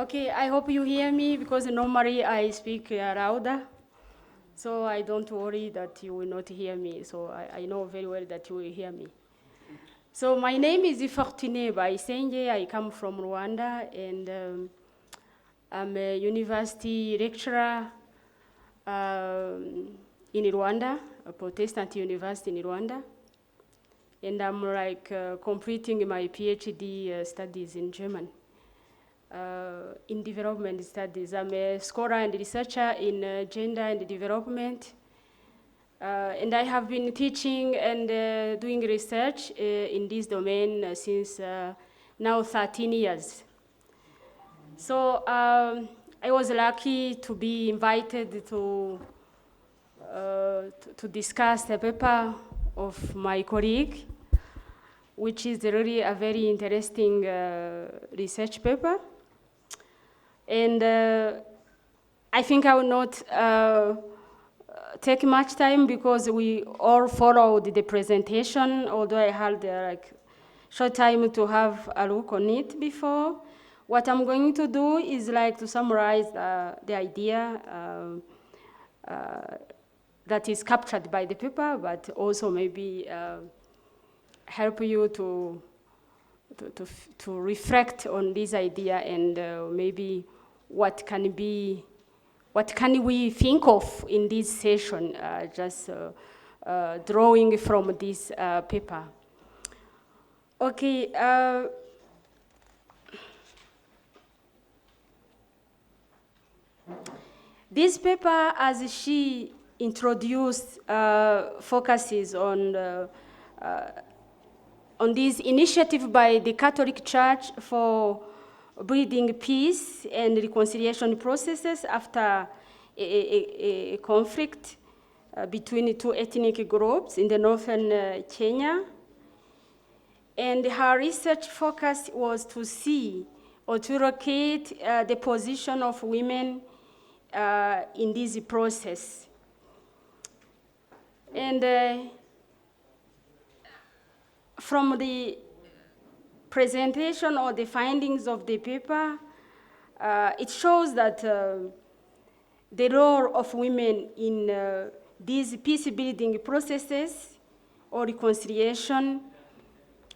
Okay, I hope you hear me because normally I speak louder. So I don't worry that you will not hear me. So I know very well that you will hear me. So my name is Fortunee Bayisenge. I come from Rwanda, and I'm a university lecturer in Rwanda, a Protestant university in Rwanda. And I'm completing my PhD studies in Germany. In development studies. I'm a scholar and researcher in gender and development. And I have been teaching and doing research in this domain since now 13 years. So I was lucky to be invited to discuss a paper of my colleague, which is really a very interesting research paper. And I think I will not take much time because we all followed the presentation, although I had short time to have a look on it before. What I'm going to do is to summarize the idea that is captured by the paper, but also maybe help you to reflect on this idea and maybe what can we think of in this session, just drawing from this paper. Okay. This paper, as she introduced, focuses on this initiative by the Catholic Church for building peace and reconciliation processes after a conflict between two ethnic groups in the northern Kenya. And her research focus was to see or to locate the position of women in this process. And from the presentation or the findings of the paper, it shows that the role of women in these peace-building processes or reconciliation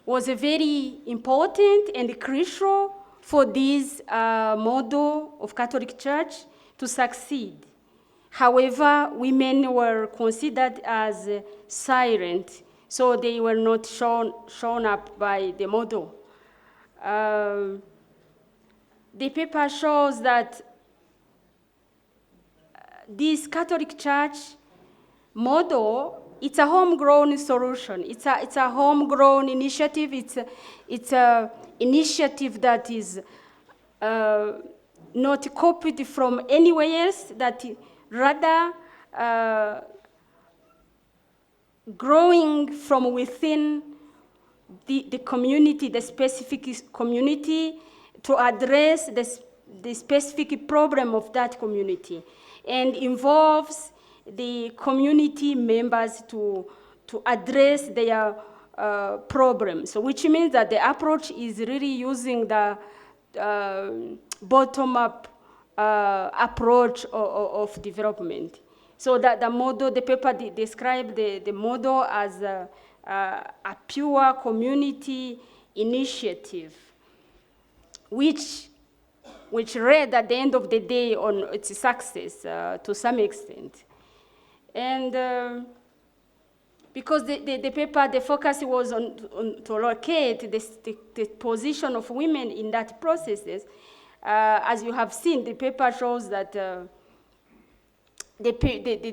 was very important and crucial for this model of Catholic Church to succeed. However, women were considered as silent, so they were not shown up by the model. The paper shows that this Catholic Church model, it's a homegrown solution. It's a homegrown initiative. It's an initiative that is not copied from anywhere else, that rather growing from within the community, the specific community, to address the specific problem of that community, and involves the community members to address their problems. So which means that the approach is really using the bottom-up approach of development. So that the model, the paper described the model as a pure community initiative, which read at the end of the day on its success to some extent. And because the paper, the focus was on to locate the position of women in that processes, as you have seen, the paper shows that the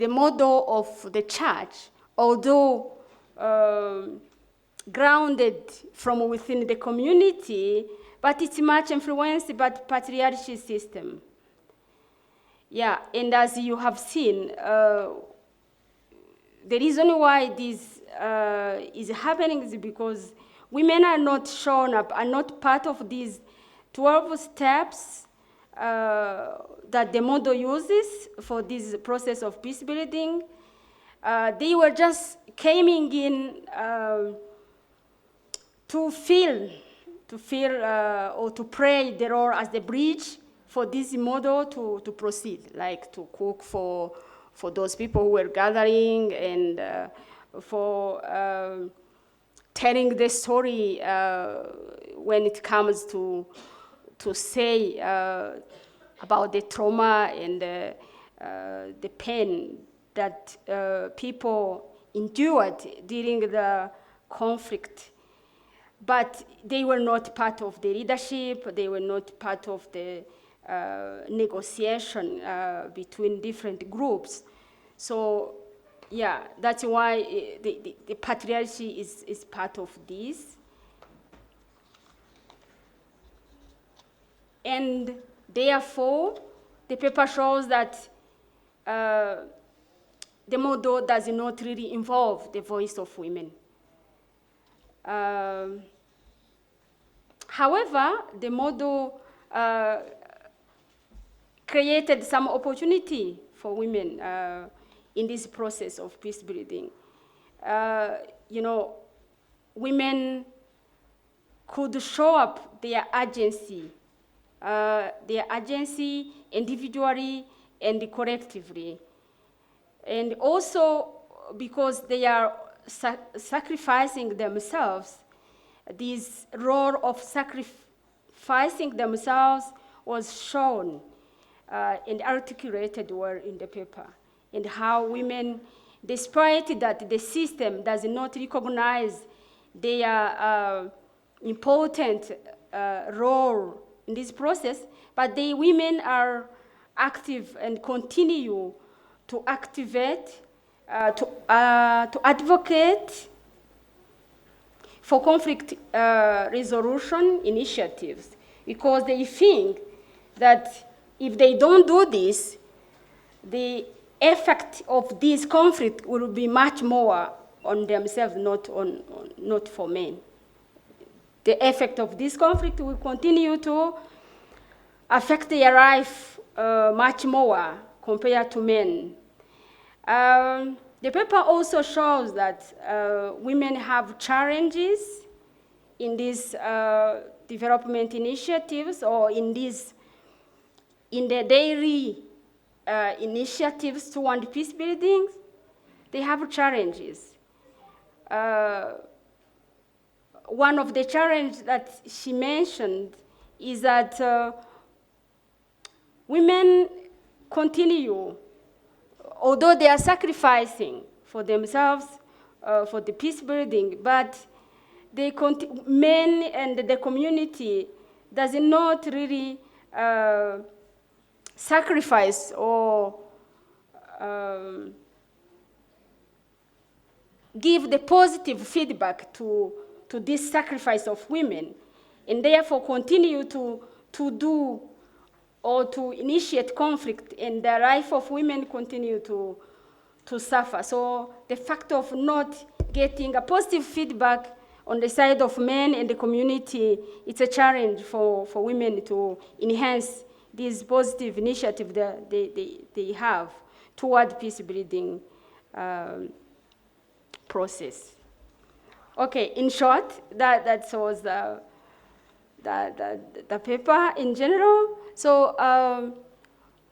model of the church, although grounded from within the community, but it's much influenced by the patriarchal system. Yeah, and as you have seen, the reason why this is happening is because women are not shown up, are not part of these 12 steps that the model uses for this process of peace building. They were just coming in to fill or to play the role as the bridge for this model to proceed, like to cook for those people who were gathering, and for telling the story when it comes to say about the trauma and the pain that people endured during the conflict. But they were not part of the leadership, they were not part of the negotiation between different groups. So yeah, that's why the patriarchy is part of this. And therefore, the paper shows that the model does not really involve the voice of women. However, the model created some opportunity for women in this process of peace building. Women could show up their agency individually and collectively. And also because they are sacrificing themselves, this role of sacrificing themselves was shown and articulated well in the paper, and how women, despite that the system does not recognize their important role in this process, but the women are active and continue to activate, to advocate for conflict resolution initiatives, because they think that if they don't do this, the effect of this conflict will be much more on themselves, not for men. The effect of this conflict will continue to affect their life much more compared to men. The paper also shows that women have challenges in these development initiatives, or in the daily initiatives toward peace building. They have challenges. One of the challenges that she mentioned is that women continue, although they are sacrificing for themselves, for the peace building, but men and the community does not really sacrifice or give the positive feedback to this sacrifice of women, and therefore continue to do or to initiate conflict, and the life of women continue to suffer. So the fact of not getting a positive feedback on the side of men and the community, it's a challenge for women to enhance this positive initiative that they have toward peace building process. Okay, in short, that was the paper in general. So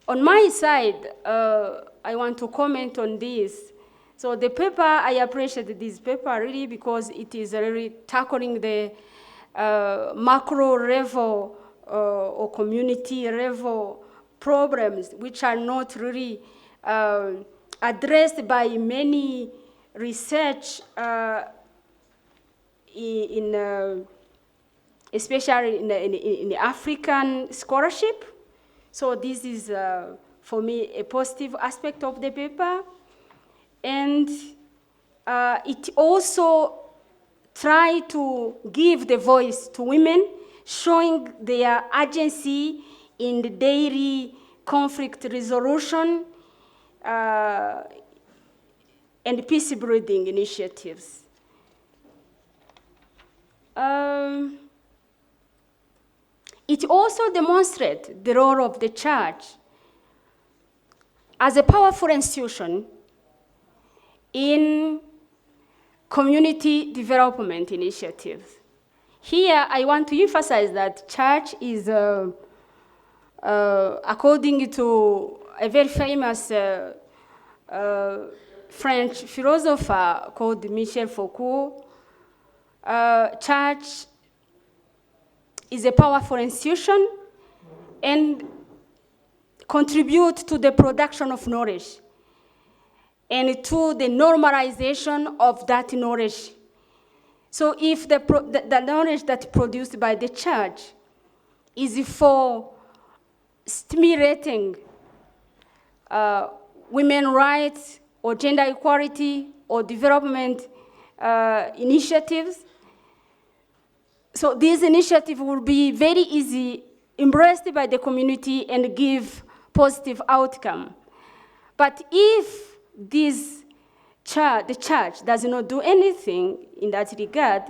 on my side, I want to comment on this. So the paper, I appreciate this paper really because it is really tackling the macro level or community level problems which are not really addressed by many research especially in the African scholarship. So this is, for me, a positive aspect of the paper. And it also tries to give the voice to women, showing their agency in the daily conflict resolution and peace building initiatives. It also demonstrates the role of the church as a powerful institution in community development initiatives. Here, I want to emphasize that church is according to a very famous French philosopher called Michel Foucault, church is a powerful institution and contribute to the production of knowledge and to the normalization of that knowledge. So if the knowledge that's produced by the church is for stimulating women's rights or gender equality or development initiatives, so this initiative will be very easy, embraced by the community and give positive outcome. But if the church does not do anything in that regard,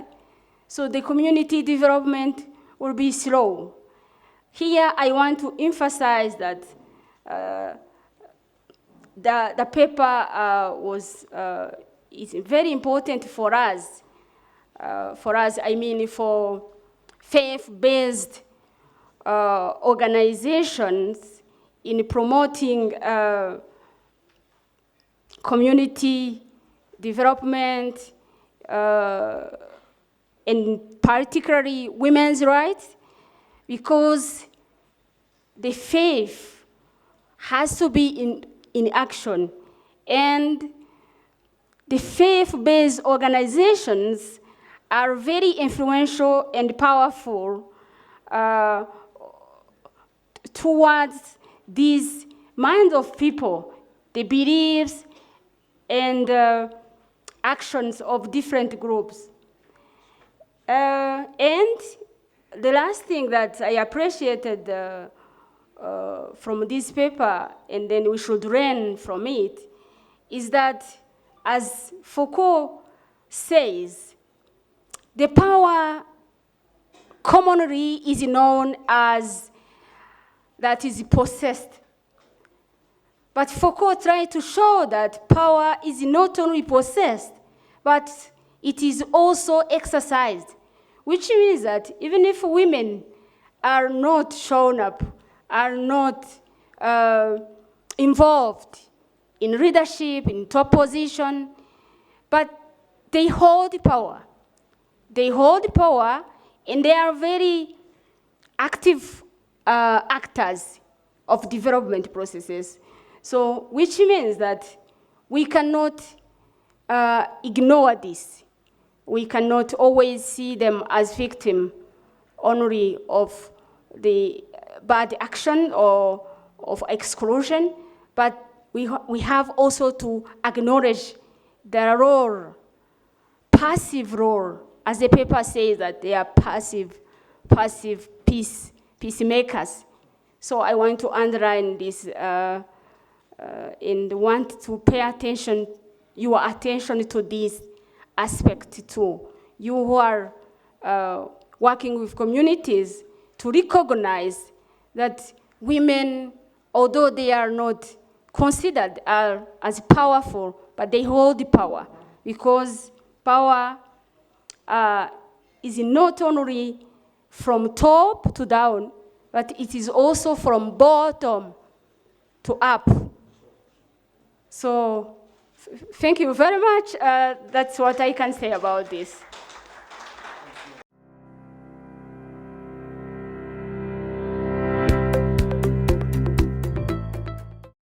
so the community development will be slow. Here I want to emphasize that the paper is very important for us. I mean for faith-based organizations in promoting community development and particularly women's rights, because the faith has to be in action. And the faith-based organizations are very influential and powerful towards these minds of people, the beliefs and actions of different groups. And the last thing that I appreciated from this paper, and then we should learn from it, is that, as Foucault says, the power commonly is known as that is possessed. But Foucault tried to show that power is not only possessed, but it is also exercised, which means that even if women are not shown up, are not involved in leadership, in top position, but they hold power. They hold power, and they are very active actors of development processes. So, which means that we cannot ignore this. We cannot always see them as victims only of the bad action or of exclusion, but we have also to acknowledge their role, passive role, as the paper says that they are passive peacemakers. So I want to underline this and want to pay your attention to this aspect too. You who are working with communities, to recognize that women, although they are not considered as powerful, but they hold the power, because power is not only from top to down, but it is also from bottom to up. So thank you very much. That's what I can say about this.